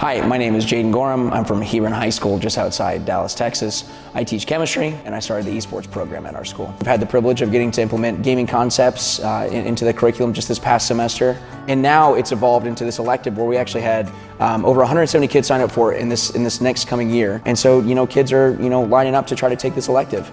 Hi, my name is Jaden Gorham. I'm from Hebron High School just outside Dallas, Texas. I teach chemistry and I started the esports program at our school. I've had the privilege of getting to implement gaming concepts into the curriculum just this past semester. And now it's evolved into this elective where we actually had over 170 kids sign up for it in this next coming year. And so, kids are, lining up to try to take this elective.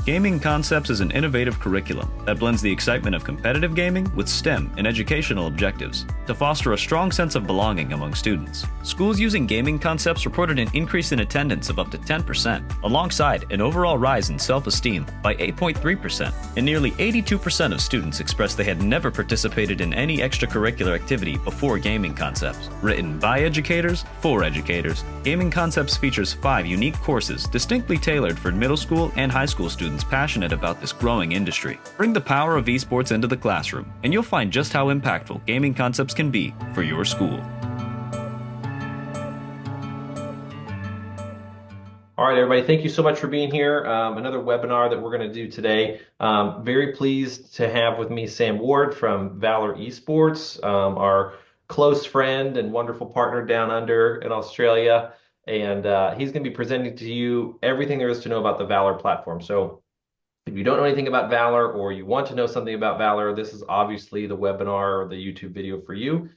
Gaming Concepts is an innovative curriculum that blends the excitement of competitive gaming with STEM and educational objectives to foster a strong sense of belonging among students. Schools using gaming concepts reported an increase in attendance of up to 10%, alongside an overall rise in self-esteem by 8.3%, and nearly 82% of students expressed they had never participated in any extracurricular activity before Gaming Concepts. Written by educators, for educators, Gaming Concepts features 5 unique courses distinctly tailored for middle school and high school students passionate about this growing industry. Bring the power of esports into the classroom, and you'll find just how impactful Gaming Concepts can be for your school. All right, everybody, thank you so much for being here. Another webinar that we're going to do today. Very pleased to have with me Sam Ward from Valor Esports, our close friend and wonderful partner down under in Australia. And he's going to be presenting to you everything there is to know about the Valor platform. So if you don't know anything about Valor or you want to know something about Valor, this is obviously the webinar or the YouTube video for you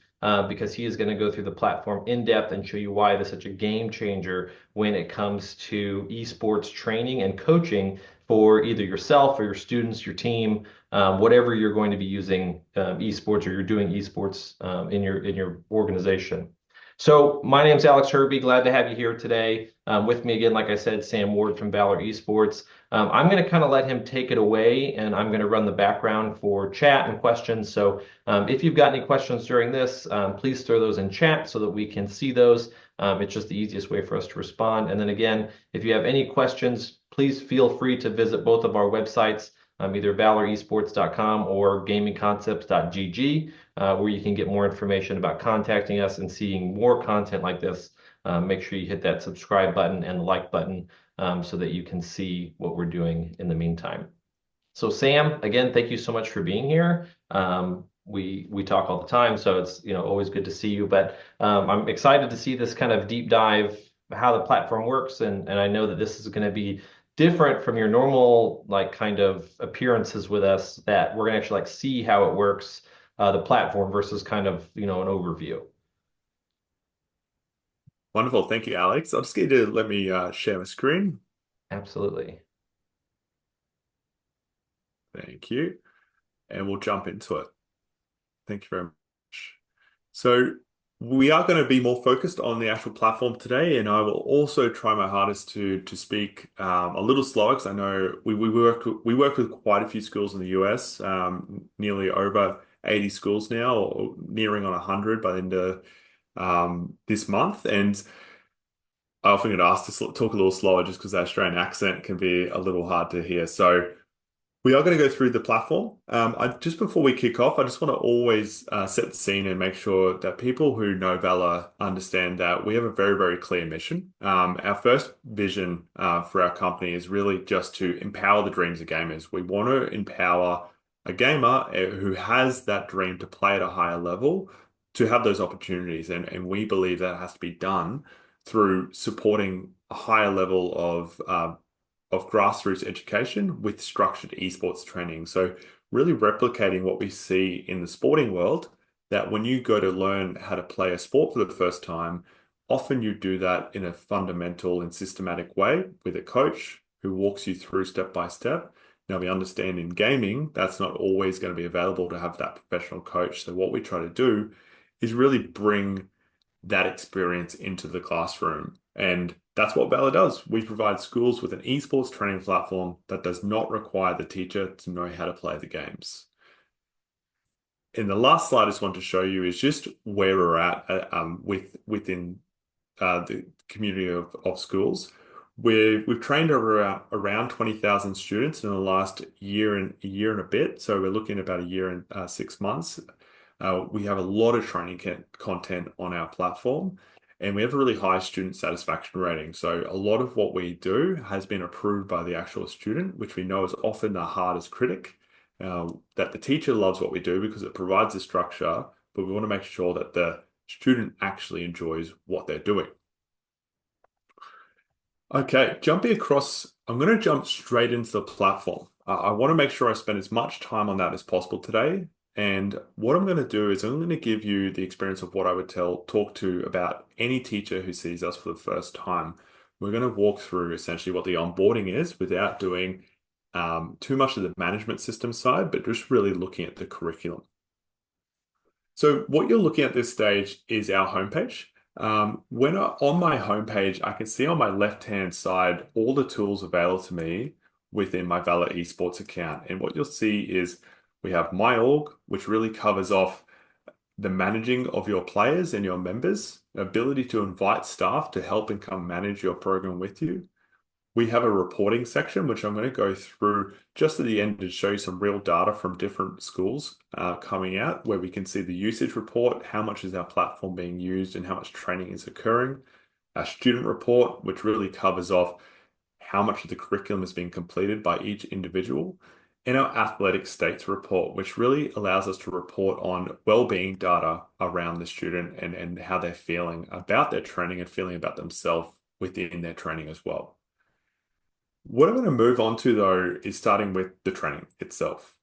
because he is going to go through the platform in depth and show you why it is such a game changer when it comes to esports training and coaching for either yourself or your students, your team, whatever you're going to be using esports or you're doing esports in your organization. So my name's Alex Herbie. Glad to have you here today. With me again, like I said, Sam Ward from Valor Esports. I'm going to kind of let him take it away, and I'm going to run the background for chat and questions. So if you've got any questions during this, please throw those in chat so that we can see those. It's just the easiest way for us to respond. And then again, if you have any questions, please feel free to visit both of our websites, either valoresports.com or gamingconcepts.gg, where you can get more information about contacting us and seeing more content like this. Make sure you hit that subscribe button and the like button so that you can see what we're doing in the meantime. So Sam, again, thank you so much for being here. We talk all the time, so it's always good to see you. But I'm excited to see this kind of deep dive, how the platform works, and I know that this is going to be different from your normal kind of appearances with us, that we're going to actually see how it works, the platform versus kind of an overview. Wonderful. Thank you, Alex. I'll just get you to let me share my screen. Absolutely. Thank you. And we'll jump into it. Thank you very much. So we are going to be more focused on the actual platform today, and I will also try my hardest to speak a little slower because I know we work with quite a few schools in the US, nearly over 80 schools now, or nearing on 100 by the end of this month, and I often get asked to talk a little slower just because the Australian accent can be a little hard to hear. So we are going to go through the platform. Just before we kick off, I just want to always set the scene and make sure that people who know Valor understand that we have a very, very clear mission. Our first vision for our company is really just to empower the dreams of gamers. We want to empower a gamer who has that dream to play at a higher level to have those opportunities. And we believe that has to be done through supporting a higher level of grassroots education with structured esports training. So really replicating what we see in the sporting world, that when you go to learn how to play a sport for the first time, often you do that in a fundamental and systematic way with a coach who walks you through step by step. Now, we understand in gaming, that's not always going to be available to have that professional coach. So what we try to do is really bring that experience into the classroom. And that's what Valor does. We provide schools with an esports training platform that does not require the teacher to know how to play the games. And the last slide I just want to show you is just where we're at within the community of schools. We've trained around 20,000 students in the last year and a bit. So we're looking at about a year and 6 months. We have a lot of training content on our platform, and we have a really high student satisfaction rating. So a lot of what we do has been approved by the actual student, which we know is often the hardest critic, that the teacher loves what we do because it provides a structure, but we want to make sure that the student actually enjoys what they're doing. Okay, jumping across, I'm going to jump straight into the platform. I want to make sure I spend as much time on that as possible today. And what I'm going to do is I'm going to give you the experience of what I would talk to about any teacher who sees us for the first time. We're going to walk through essentially what the onboarding is without doing too much of the management system side, but just really looking at the curriculum. So what you're looking at this stage is our homepage. On my homepage, I can see on my left-hand side all the tools available to me within my Valor Esports account. And what you'll see is we have my org, which really covers off the managing of your players and your members, ability to invite staff to help and come manage your program with you. We have a reporting section, which I'm going to go through just at the end to show you some real data from different schools coming out, where we can see the usage report, how much is our platform being used and how much training is occurring. Our student report, which really covers off how much of the curriculum is being completed by each individual. And our athletic states report, which really allows us to report on well-being data around the student and how they're feeling about their training and feeling about themselves within their training as well. What I'm going to move on to though is starting with the training itself.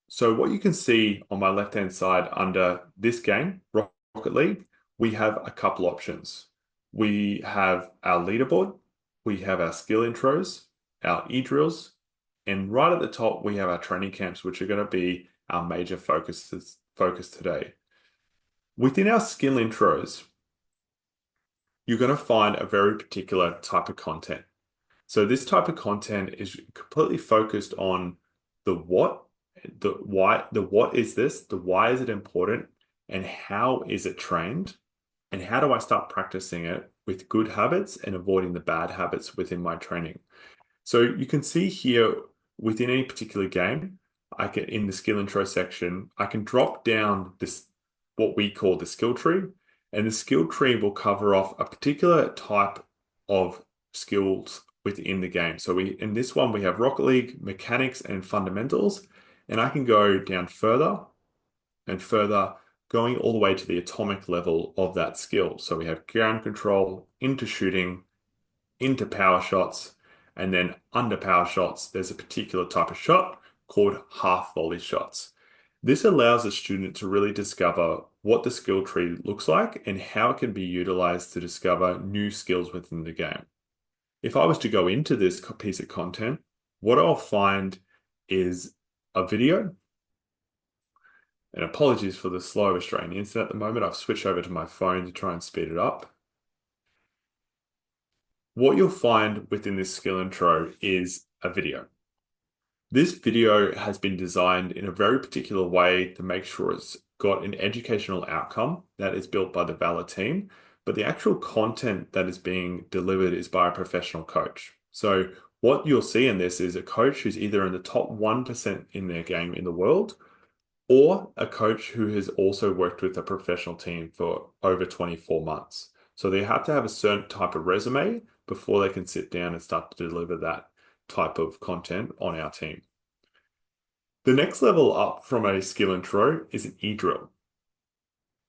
So what you can see on my left-hand side under this game, Rocket League, we have a couple options. We have our leaderboard, we have our skill intros, our e-drills, and right at the top, we have our training camps, which are going to be our major focus today. Within our skill intros, you're going to find a very particular type of content. So this type of content is completely focused on the what, the why, the what is this, the why is it important, and how is it trained, and how do I start practicing it with good habits and avoiding the bad habits within my training. So you can see here within any particular game, in the skill intro section, I can drop down this, what we call the skill tree, and the skill tree will cover off a particular type of skills within the game. So in this one, we have Rocket League, mechanics, and fundamentals, and I can go down further and further, going all the way to the atomic level of that skill. So we have ground control, into shooting, into power shots, and then under power shots, there's a particular type of shot called half volley shots. This allows a student to really discover what the skill tree looks like and how it can be utilized to discover new skills within the game. If I was to go into this piece of content, what I'll find is a video. And apologies for the slow Australian internet at the moment. I've switched over to my phone to try and speed it up. What you'll find within this skill intro is a video. This video has been designed in a very particular way to make sure it's got an educational outcome that is built by the Valor team, but the actual content that is being delivered is by a professional coach. So what you'll see in this is a coach who's either in the top 1% in their game in the world, or a coach who has also worked with a professional team for over 24 months. So they have to have a certain type of resume before they can sit down and start to deliver that type of content on our team. The next level up from a skill intro is an e-drill.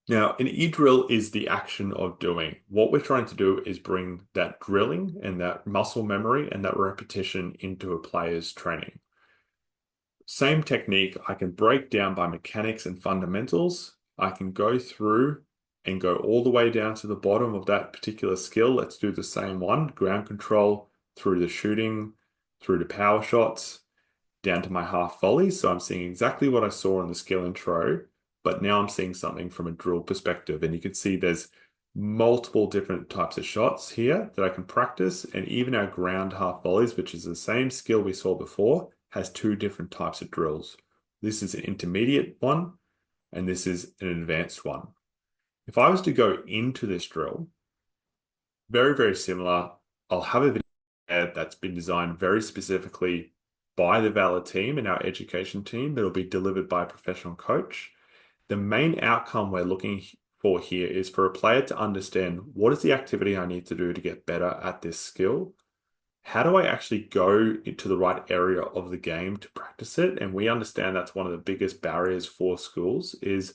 Now, an e-drill is the action of doing. What we're trying to do is bring that drilling and that muscle memory and that repetition into a player's training. Same technique, I can break down by mechanics and fundamentals. I can go through and go all the way down to the bottom of that particular skill. Let's do the same one, ground control, through the shooting, through the power shots, down to my half volley. So I'm seeing exactly what I saw in the skill intro, but now I'm seeing something from a drill perspective. And you can see there's multiple different types of shots here that I can practice. And even our ground half volleys, which is the same skill we saw before, has two different types of drills. This is an intermediate one, and this is an advanced one. If I was to go into this drill, very, very similar, I'll have a video that's been designed very specifically by the Valor team and our education team that'll be delivered by a professional coach. The main outcome we're looking for here is for a player to understand what is the activity I need to do to get better at this skill. How do I actually go into the right area of the game to practice it? And we understand that's one of the biggest barriers for schools is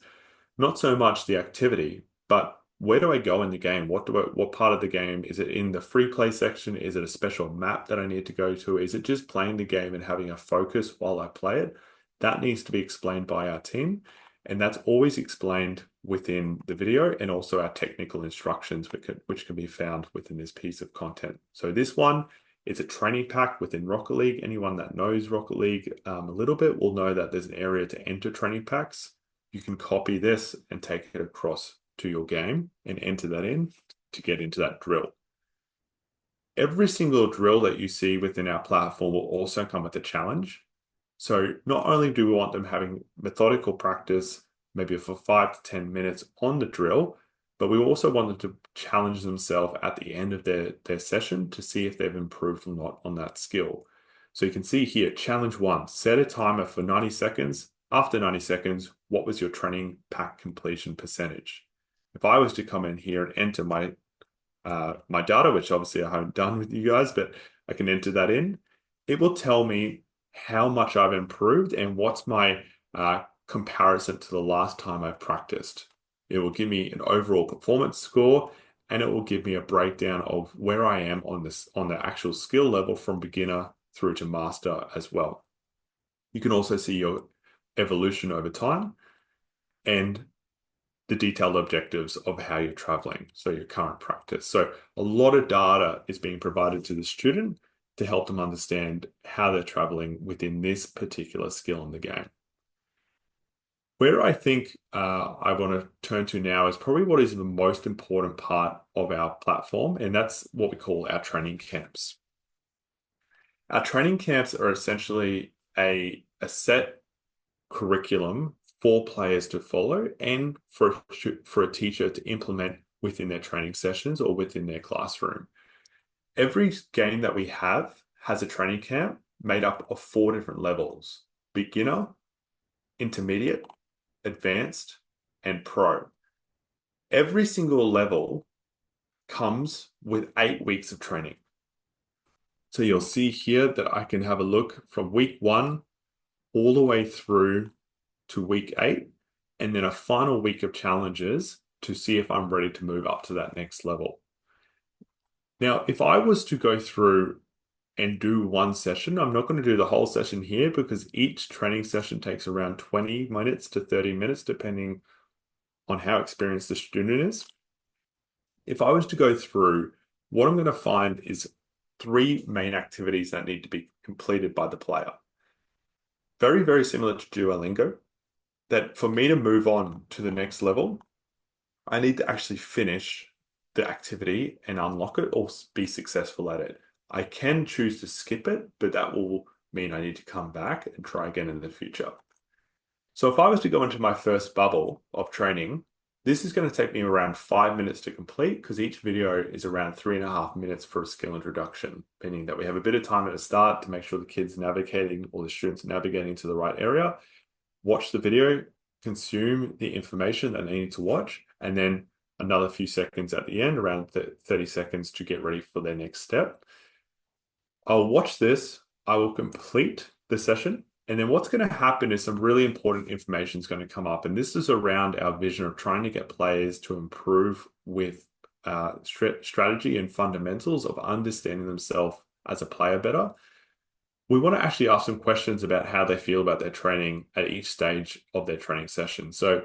not so much the activity, but where do I go in the game? What part of the game? Is it in the free play section? Is it a special map that I need to go to? Is it just playing the game and having a focus while I play it? That needs to be explained by our team. And that's always explained within the video and also our technical instructions, which can be found within this piece of content. So this one is a training pack within Rocket League. Anyone that knows Rocket League a little bit will know that there's an area to enter training packs. You can copy this and take it across to your game and enter that in to get into that drill. Every single drill that you see within our platform will also come with a challenge. So not only do we want them having methodical practice, maybe for 5 to 10 minutes on the drill, but we also want them to challenge themselves at the end of their session to see if they've improved or not on that skill. So you can see here, challenge 1, set a timer for 90 seconds. After 90 seconds, what was your training pack completion percentage? If I was to come in here and enter my data, which obviously I haven't done with you guys, but I can enter that in, it will tell me how much I've improved and what's my comparison to the last time I've practiced. It will give me an overall performance score, and it will give me a breakdown of where I am on the actual skill level from beginner through to master as well. You can also see your evolution over time and the detailed objectives of how you're traveling, so your current practice. So a lot of data is being provided to the student to help them understand how they're traveling within this particular skill in the game. Where I think I want to turn to now is probably what is the most important part of our platform, and that's what we call our training camps. Our training camps are essentially a set curriculum for players to follow and for a teacher to implement within their training sessions or within their classroom. Every game that we have has a training camp made up of 4 different levels: beginner, intermediate, advanced, and pro. Every single level comes with 8 weeks of training. So you'll see here that I can have a look from week 1 all the way through to week 8, and then a final week of challenges to see if I'm ready to move up to that next level. Now, if I was to go through and do one session, I'm not going to do the whole session here because each training session takes around 20 minutes to 30 minutes, depending on how experienced the student is. If I was to go through, what I'm going to find is 3 main activities that need to be completed by the player. Very, very similar to Duolingo, that for me to move on to the next level, I need to actually finish the activity and unlock it or be successful at it. I can choose to skip it, but that will mean I need to come back and try again in the future. So if I was to go into my first bubble of training, this is going to take me around 5 minutes to complete because each video is around 3.5 minutes for a skill introduction, meaning that we have a bit of time at the start to make sure the kids navigating or the students navigating to the right area, watch the video, consume the information that they need to watch, and then another few seconds at the end, around 30 seconds to get ready for their next step. I'll watch this, I will complete the session, and then what's going to happen is some really important information is going to come up. And this is around our vision of trying to get players to improve with strategy and fundamentals of understanding themselves as a player better. We want to actually ask some questions about how they feel about their training at each stage of their training session. So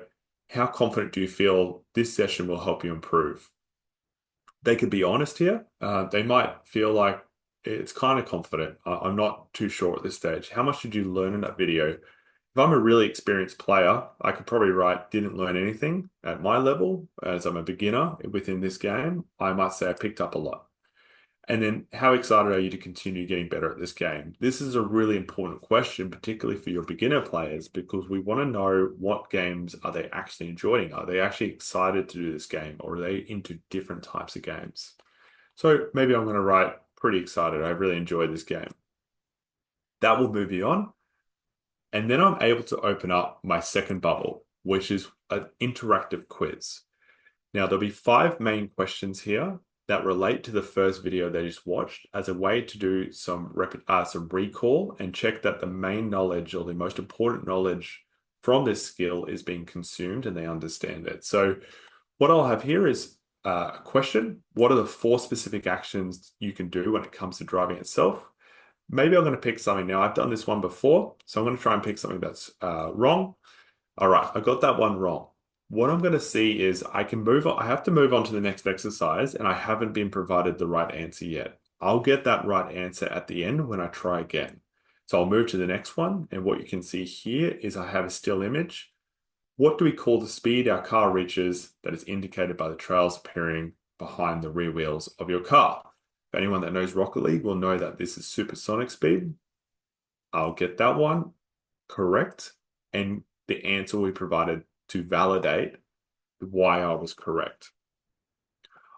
how confident do you feel this session will help you improve? They could be honest here. They might feel like it's kind of confident. I'm not too sure at this stage. How much did you learn in that video? If I'm a really experienced player, I could probably write, didn't learn anything at my level, as I'm a beginner within this game. I might say I picked up a lot. And then how excited are you to continue getting better at this game? This is a really important question, particularly for your beginner players, because we want to know what games are they actually enjoying? Are they actually excited to do this game, or are they into different types of games? So maybe I'm going to write pretty excited. I really enjoyed this game. That will move you on. And then I'm able to open up my second bubble, which is an interactive quiz. Now there'll be 5 main questions here that relate to the first video they just watched as a way to do some recall and check that the main knowledge or the most important knowledge from this skill is being consumed and they understand it. So What I'll have here is a question. What are the 4 specific actions you can do when it comes to driving itself? Maybe I'm going to pick something now. I've done this one before, so I'm going to try and pick something that's wrong. All right, I got that one wrong. What I'm going to see is I can move on. I have to move on to the next exercise, and I haven't been provided the right answer yet. I'll get that right answer at the end when I try again. So I'll move to the next one, and what you can see here is I have a still image. What do we call the speed our car reaches that is indicated by the trails appearing behind the rear wheels of your car? If anyone that knows Rocket League will know that this is supersonic speed. I'll get that one correct, and the answer will be provided to validate why I was correct.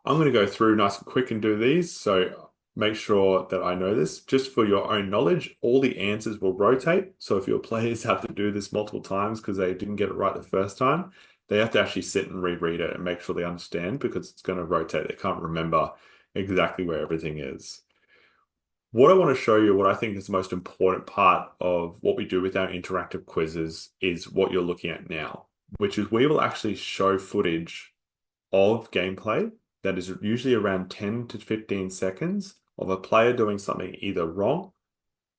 I'm going to go through nice and quick and do these, so make sure that I know this. Just for your own knowledge, all the answers will rotate. So if your players have to do this multiple times because they didn't get it right the first time, they have to actually sit and reread it and make sure they understand, because it's going to rotate. They can't remember exactly where everything is. What I want to show you, what I think is the most important part of what we do with our interactive quizzes, is what you're looking at now, which is we will actually show footage of gameplay that is usually around 10 to 15 seconds of a player doing something either wrong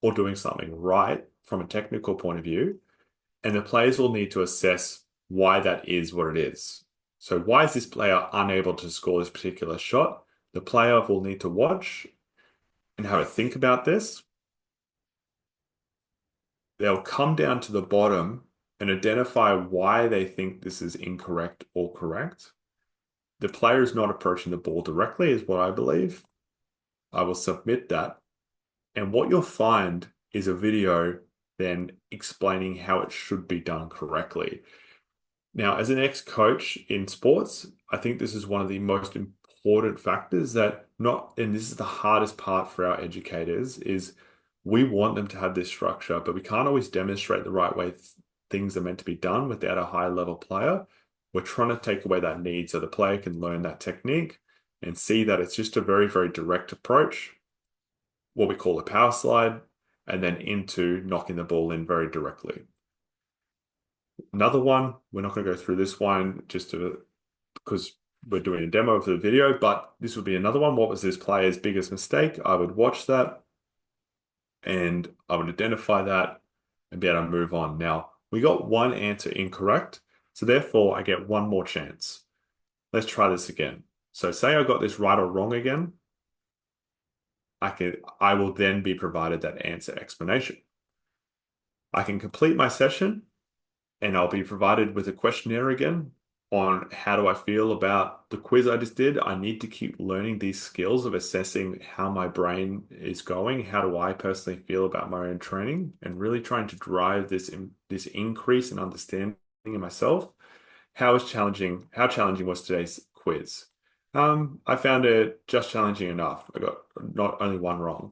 or doing something right from a technical point of view. And the players will need to assess why that is what it is. So why is this player unable to score this particular shot? The player will need to watch and have a think about this. They'll come down to the bottom and identify why they think this is incorrect or correct. The player is not approaching the ball directly, is what I believe. I will submit that. And what you'll find is a video then explaining how it should be done correctly. Now, as an ex-coach in sports, I think this is one of the most important factors that and this is the hardest part for our educators, is we want them to have this structure, but we can't always demonstrate the right way things are meant to be done without a high level player. We're trying to take away that need so the player can learn that technique and see that it's just a very, very direct approach, what we call a power slide, and then into knocking the ball in very directly. Another one, we're not going to go through this one because we're doing a demo of the video, but this would be another one. What was this player's biggest mistake? I would watch that and I would identify that and be able to move on. Now, we got one answer incorrect, so therefore I get one more chance. Let's try this again. So say I got this right or wrong again, I will then be provided that answer explanation. I can complete my session and I'll be provided with a questionnaire again on how do I feel about the quiz I just did. I need to keep learning these skills of assessing how my brain is going. How do I personally feel about my own training, and really trying to drive this increase in understanding in myself. How challenging was today's quiz? I found it just challenging enough. I got not only one wrong.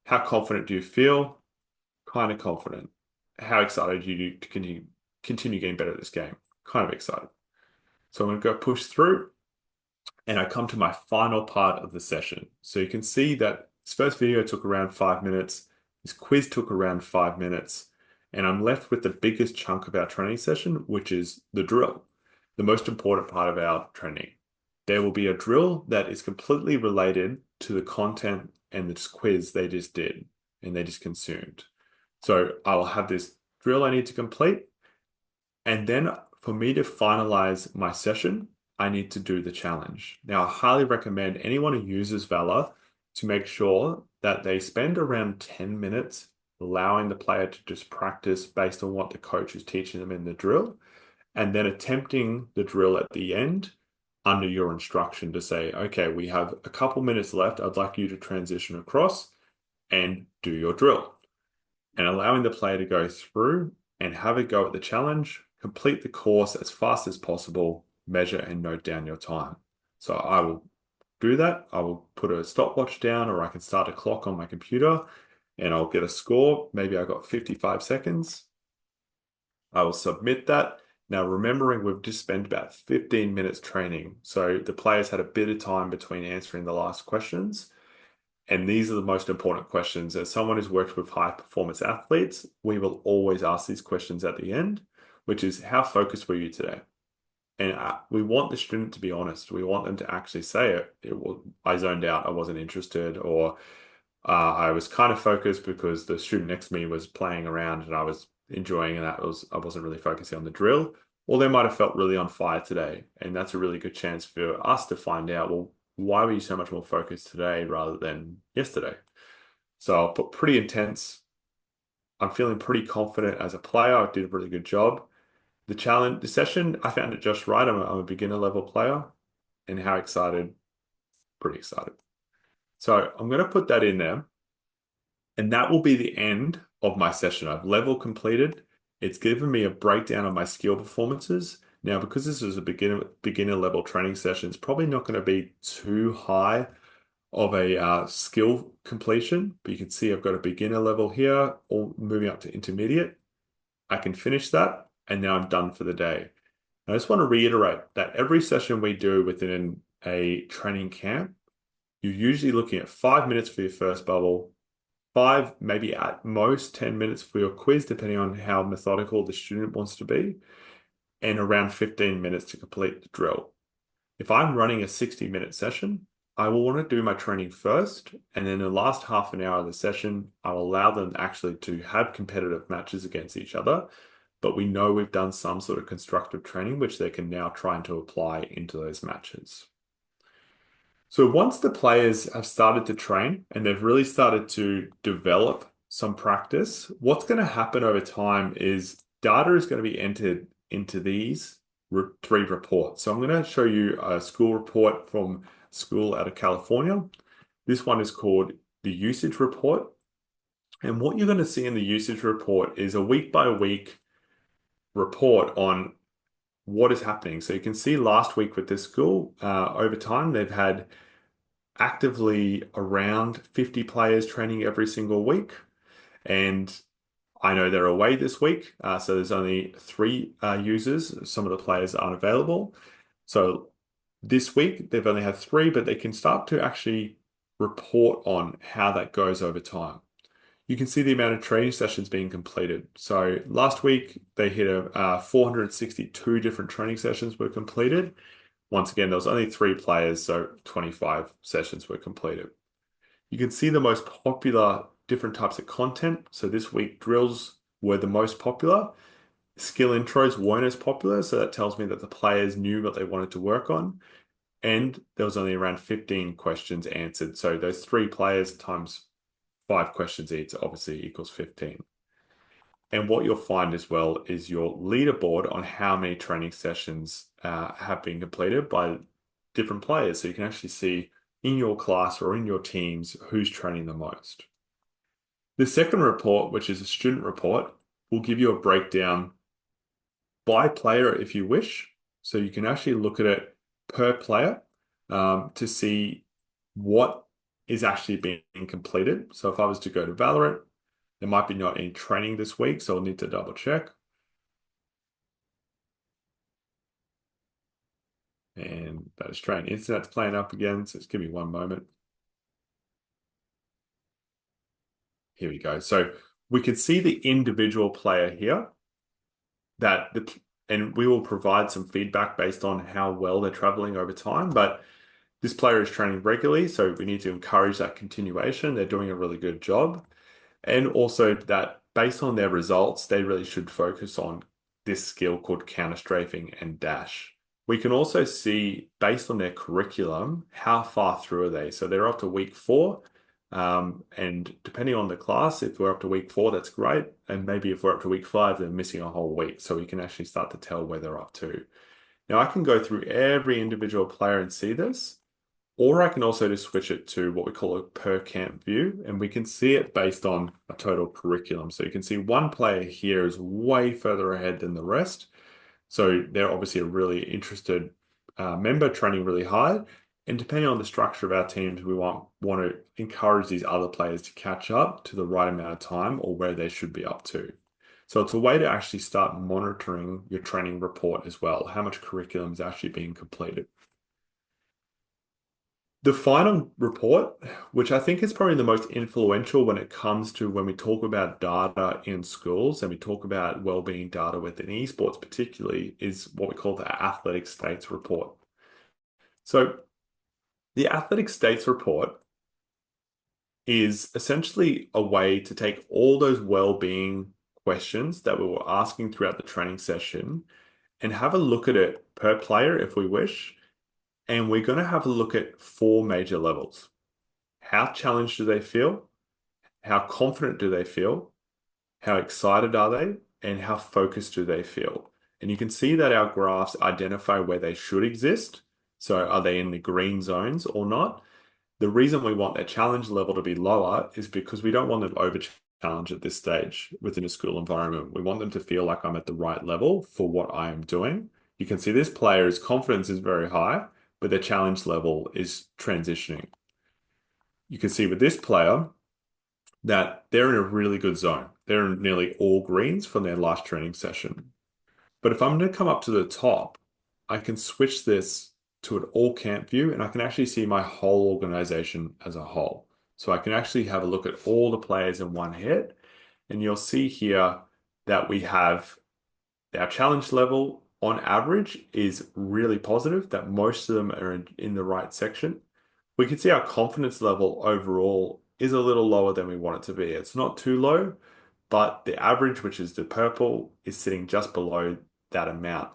How confident do you feel? Kind of confident. How excited are you to continue getting better at this game? Kind of excited. So I'm going to go push through, and I come to my final part of the session. So you can see that this first video took around 5 minutes. This quiz took around 5 minutes, and I'm left with the biggest chunk of our training session, which is the drill, the most important part of our training. There will be a drill that is completely related to the content and this quiz they just did and they just consumed. So I will have this drill I need to complete, and then for me to finalize my session, I need to do the challenge. Now, I highly recommend anyone who uses Valor to make sure that they spend around 10 minutes allowing the player to just practice based on what the coach is teaching them in the drill, and then attempting the drill at the end under your instruction to say, okay, we have a couple minutes left. I'd like you to transition across and do your drill. And allowing the player to go through and have a go at the challenge, complete the course as fast as possible, measure and note down your time. So I will do that. I will put a stopwatch down, or I can start a clock on my computer and I'll get a score. Maybe I got 55 seconds. I will submit that. Now, remembering we've just spent about 15 minutes training, so the players had a bit of time between answering the last questions. And these are the most important questions. As someone who's worked with high performance athletes, we will always ask these questions at the end, which is, how focused were you today? And we want the student to be honest. We want them to actually say I zoned out, I wasn't interested, or I was kind of focused because the student next to me was playing around and I was enjoying, and I wasn't really focusing on the drill. Or they might have felt really on fire today, and that's a really good chance for us to find out, well, why were you so much more focused today rather than yesterday? So I'll put pretty intense. I'm feeling pretty confident as a player. I did a really good job. The session, I found it just right. I'm a beginner level player, and how excited, pretty excited. So I'm going to put that in there, and that will be the end of my session. I've level completed. It's given me a breakdown of my skill performances. Now, because this is a beginner level training session, it's probably not going to be too high of a skill completion, but you can see I've got a beginner level here, all moving up to intermediate. I can finish that, and now I'm done for the day. I just want to reiterate that every session we do within a training camp, you're usually looking at 5 minutes for your first bubble, five, maybe at most 10 minutes for your quiz, depending on how methodical the student wants to be, and around 15 minutes to complete the drill. If I'm running a 60-minute session, I will want to do my training first, and then the last half an hour of the session, I'll allow them actually to have competitive matches against each other. But we know we've done some sort of constructive training, which they can now try to apply into those matches. So once the players have started to train and they've really started to develop some practice, what's going to happen over time is data is going to be entered into these three reports. So I'm going to show you a school report from school out of California. This one is called the usage report. And what you're going to see in the usage report is a week by week report on what is happening. So you can see last week with this school, over time, they've had actively around 50 players training every single week. And I know they're away this week, so there's only three users. Some of the players aren't available. So this week, they've only had three, but they can start to actually report on how that goes over time. You can see the amount of training sessions being completed. So last week, they hit 462 different training sessions were completed. Once again, there was only three players, so 25 sessions were completed. You can see the most popular different types of content. So this week, drills were the most popular. Skill intros weren't as popular, so that tells me that the players knew what they wanted to work on. And there was only around 15 questions answered. So those three players times 5 questions each obviously equals 15. And what you'll find as well is your leaderboard on how many training sessions have been completed by different players. So you can actually see in your class or in your teams who's training the most. The second report, which is a student report, will give you a breakdown by player if you wish. So you can actually look at it per player to see what is actually being completed. So if I was to go to Valorant, there might be not any training this week, so I'll need to double check. And that is training. Internet's playing up again, so just give me one moment. Here we go. So we can see the individual player here and we will provide some feedback based on how well they're traveling over time. But this player is training regularly, so we need to encourage that continuation. They're doing a really good job. And also that based on their results, they really should focus on this skill called counter strafing and dash. We can also see, based on their curriculum, how far through are they. So they're up to week 4. And depending on the class, if we're up to week 4, that's great. And maybe if we're up to week 5, they're missing a whole week. So we can actually start to tell where they're up to. Now I can go through every individual player and see this. Or I can also just switch it to what we call a per camp view, and we can see it based on a total curriculum. So you can see one player here is way further ahead than the rest. So they're obviously a really interested member training really hard. And depending on the structure of our teams, we want to encourage these other players to catch up to the right amount of time or where they should be up to. So it's a way to actually start monitoring your training report as well, how much curriculum is actually being completed. The final report, which I think is probably the most influential when it comes to when we talk about data in schools and we talk about well-being data within esports particularly, is what we call the athletic states report. So the athletic states report is essentially a way to take all those well-being questions that we were asking throughout the training session and have a look at it per player if we wish. And we're going to have a look at four major levels. How challenged do they feel? How confident do they feel? How excited are they? And how focused do they feel? And you can see that our graphs identify where they should exist. So are they in the green zones or not? The reason we want their challenge level to be lower is because we don't want them over challenge at this stage within a school environment. We want them to feel like I'm at the right level for what I am doing. You can see this player's confidence is very high, but their challenge level is transitioning. You can see with this player that they're in a really good zone. They're in nearly all greens from their last training session. But if I'm going to come up to the top, I can switch this to an all camp view and I can actually see my whole organization as a whole. So I can actually have a look at all the players in one hit. And you'll see here that we have our challenge level on average is really positive, that most of them are in the right section. We can see our confidence level overall is a little lower than we want it to be. It's not too low, but the average, which is the purple, is sitting just below that amount.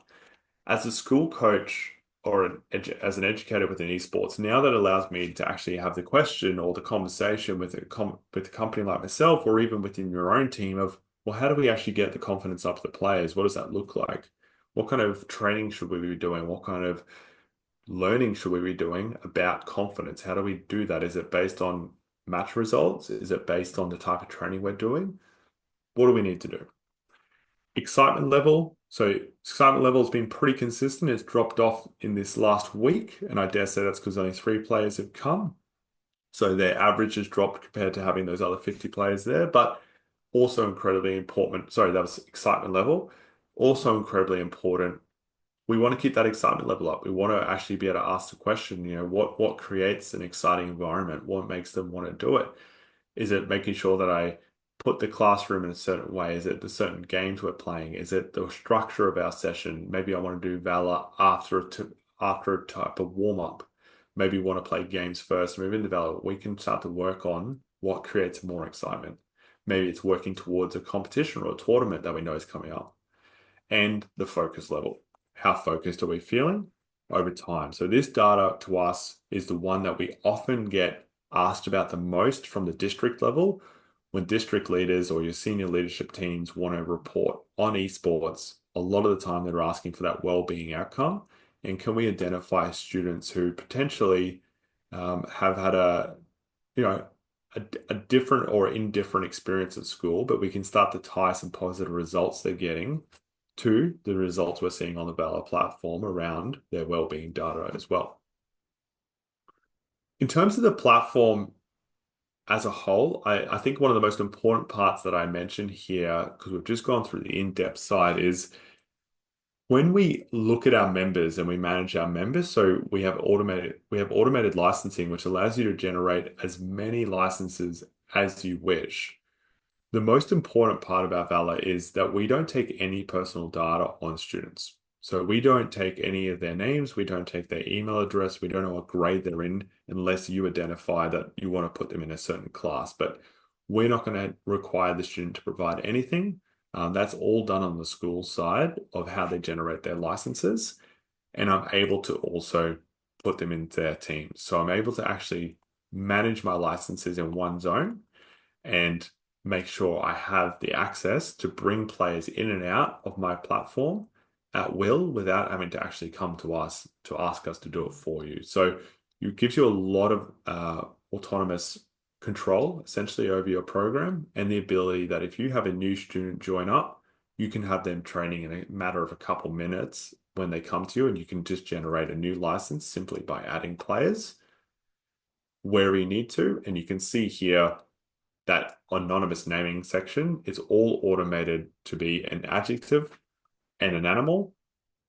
As a school coach or as an educator within esports, now that allows me to actually have the question or the conversation with with a company like myself, or even within your own team of, well, how do we actually get the confidence up to the players? What does that look like? What kind of training should we be doing? What kind of learning should we be doing about confidence? How do we do that? Is it based on match results? Is it based on the type of training we're doing? What do we need to do? Excitement level. So excitement level has been pretty consistent. It's dropped off in this last week, and I dare say that's because only 3 players have come. So their average has dropped compared to having those other 50 players there, but also incredibly important. Sorry, that was excitement level. Also incredibly important. We want to keep that excitement level up. We want to actually be able to ask the question, what creates an exciting environment? What makes them want to do it? Is it making sure that I put the classroom in a certain way? Is it the certain games we're playing? Is it the structure of our session? Maybe I want to do Valor after a type of warm-up. Maybe we want to play games first, move into Valor. We can start to work on what creates more excitement. Maybe it's working towards a competition or a tournament that we know is coming up. And the focus level. How focused are we feeling over time? So this data to us is the one that we often get asked about the most from the district level when district leaders or your senior leadership teams want to report on esports. A lot of the time they're asking for that well-being outcome. And can we identify students who potentially have had a different or indifferent experience at school, but we can start to tie some positive results they're getting to the results we're seeing on the Valor platform around their well-being data as well. In terms of the platform as a whole, I think one of the most important parts that I mentioned here, because we've just gone through the in-depth side, is when we look at our members and we manage our members, so we have automated licensing, which allows you to generate as many licenses as you wish. The most important part about Valor is that we don't take any personal data on students. So we don't take any of their names, we don't take their email address, we don't know what grade they're in unless you identify that you want to put them in a certain class. But we're not going to require the student to provide anything. That's all done on the school side of how they generate their licenses. And I'm able to also put them into their teams. So I'm able to actually manage my licenses in one zone and make sure I have the access to bring players in and out of my platform at will without having to actually come to us to ask us to do it for you. So it gives you a lot of autonomous control essentially over your program and the ability that if you have a new student join up, you can have them training in a matter of a couple minutes when they come to you, and you can just generate a new license simply by adding players where you need to. And you can see here that anonymous naming section is all automated to be an adjective and an animal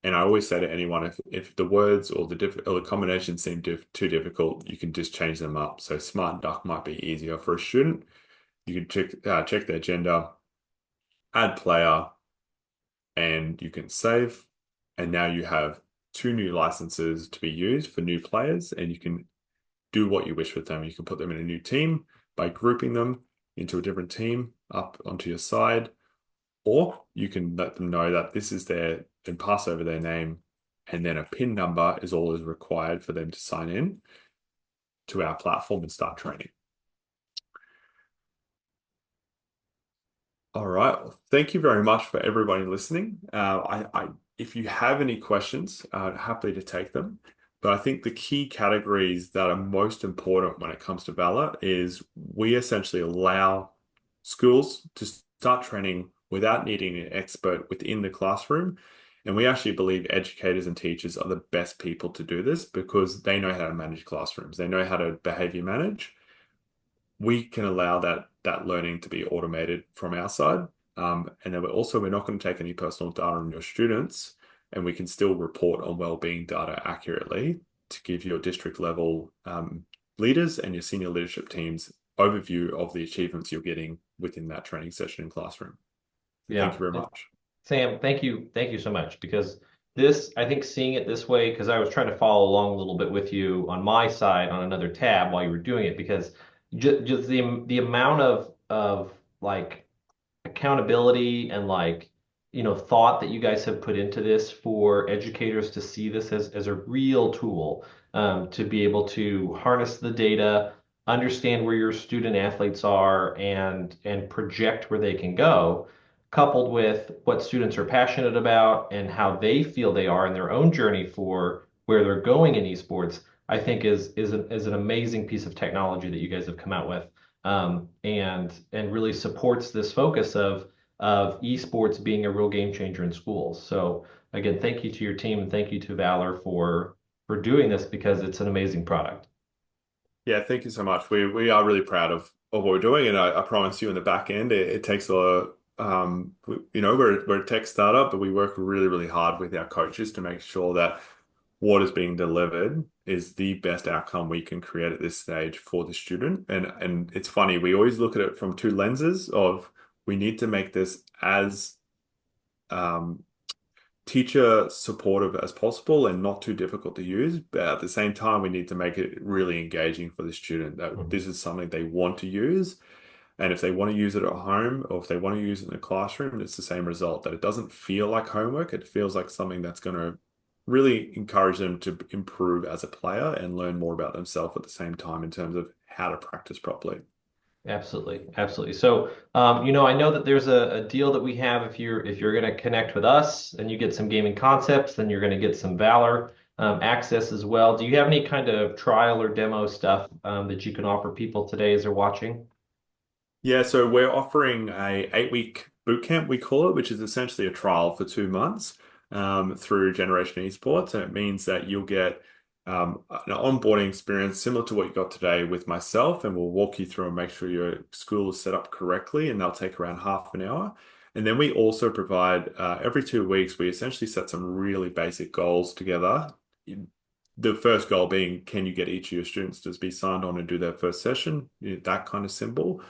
And I always say to anyone, if the words or or the combinations seem too difficult, you can just change them up. So smart duck might be easier for a student. You can check their gender, add player, and you can save. And now you have two new licenses to be used for new players, and you can do what you wish with them. You can put them in a new team by grouping them into a different team up onto your side, or you can let them know that this is their, and pass over their name, and then a PIN number is all is required for them to sign in to our platform and start training. All right. Well, thank you very much for everybody listening. If you have any questions, I'd happily to take them. But I think the key categories that are most important when it comes to Valor is we essentially allow schools to start training without needing an expert within the classroom. And we actually believe educators and teachers are the best people to do this because they know how to manage classrooms. They know how to behavior manage. We can allow that learning to be automated from our side. And then we're not going to take any personal data on your students, and we can still report on wellbeing data accurately to give your district level leaders and your senior leadership teams overview of the achievements you're getting within that training session in classroom. Thank Yeah. you very much. Sam, thank you. Thank you so much because this, I think seeing it this way, because I was trying to follow along a little bit with you on my side on another tab while you were doing it, because just the amount of like accountability and like thought that you guys have put into this for educators to see this as a real tool, to be able to harness the data, understand where your student athletes are, and project where they can go, coupled with what students are passionate about and how they feel they are in their own journey for where they're going in esports. I think is an amazing piece of technology that you guys have come out with, and really supports this focus of esports being a real game changer in schools. So again, thank you to your team and thank you to Valor for doing this because it's an amazing product. Yeah, thank you so much. We are really proud of what we're doing, and I promise you, in the back end, it takes a we're a tech startup, but we work really, really hard with our coaches to make sure that what is being delivered is the best outcome we can create at this stage for the student. And it's funny, we always look at it from two lenses of we need to make this as um, teacher supportive as possible and not too difficult to use. But at the same time, we need to make it really engaging for the student that Mhm. this is something they want to use. And if they want to use it at home or if they want to use it in a classroom, it's the same result, that it doesn't feel like homework. It feels like something that's going to really encourage them to improve as a player and learn more about themselves at the same time in terms of how to practice properly. Absolutely, absolutely. So, I know that there's a deal that we have if you're going to connect with us and you get some gaming concepts, then you're going to get some Valor access as well. Do you have any kind of trial or demo stuff that you can offer people today as they're watching? Yeah, so we're offering a 8-week boot camp, we call it, which is essentially a trial for 2 months through Generation Esports. And it means that you'll get an onboarding experience similar to what you got today with myself, and we'll walk you through and make sure your school is set up correctly, and they'll take around half an hour. And then we also provide every 2 weeks, we essentially set some really basic goals together. The first goal being, can you get each of your students to be signed on and do their first session? That kind of symbol,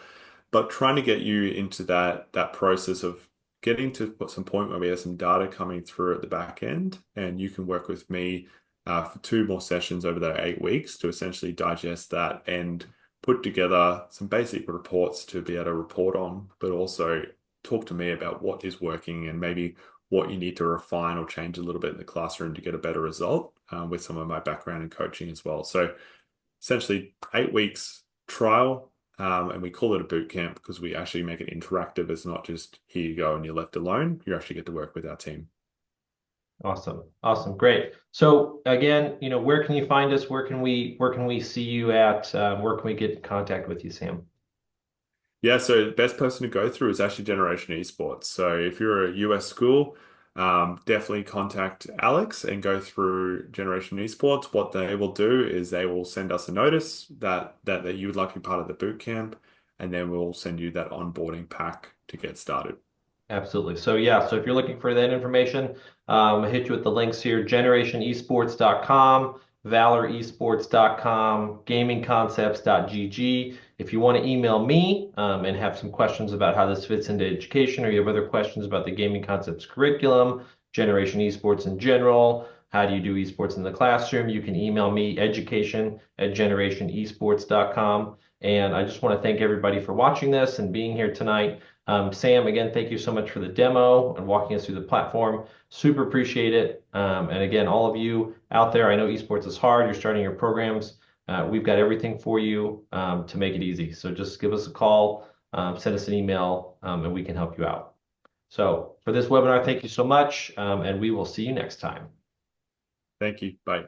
but trying to get you into that process of getting to some point where we have some data coming through at the back end, and you can work with me for 2 more sessions over the 8 weeks to essentially digest that and put together some basic reports to be able to report on, but also talk to me about what is working and maybe what you need to refine or change a little bit in the classroom to get a better result, with some of my background in coaching as well. So essentially 8 weeks trial, and we call it a boot camp because we actually make it interactive. It's not just here you go and you're left alone. You actually get to work with our team. Awesome. Awesome. Great. So again, where can you find us? Where can we see you at? Where can we get in contact with you, Sam? Yeah, so the best person to go through is actually Generation Esports. So if you're a US school, definitely contact Alex and go through Generation Esports. What they will do is they will send us a notice that you would like to be part of the boot camp, and then we'll send you that onboarding pack to get started. Absolutely. So yeah, so if you're looking for that information, I'll hit you with the links here: generationesports.com, valoresports.com, gamingconcepts.gg. If you want to email me and have some questions about how this fits into education, or you have other questions about the Gaming Concepts curriculum, Generation Esports in general, how do you do esports in the classroom, you can email me, education@generationesports.com. And I just want to thank everybody for watching this and being here tonight. Sam, again, thank you so much for the demo and walking us through the platform. Super appreciate it. And again, all of you out there, I know esports is hard. You're starting your programs. We've got everything for you to make it easy. So just give us a call, send us an email, and we can help you out. So for this webinar, thank you so much, and we will see you next time. Thank you. Bye.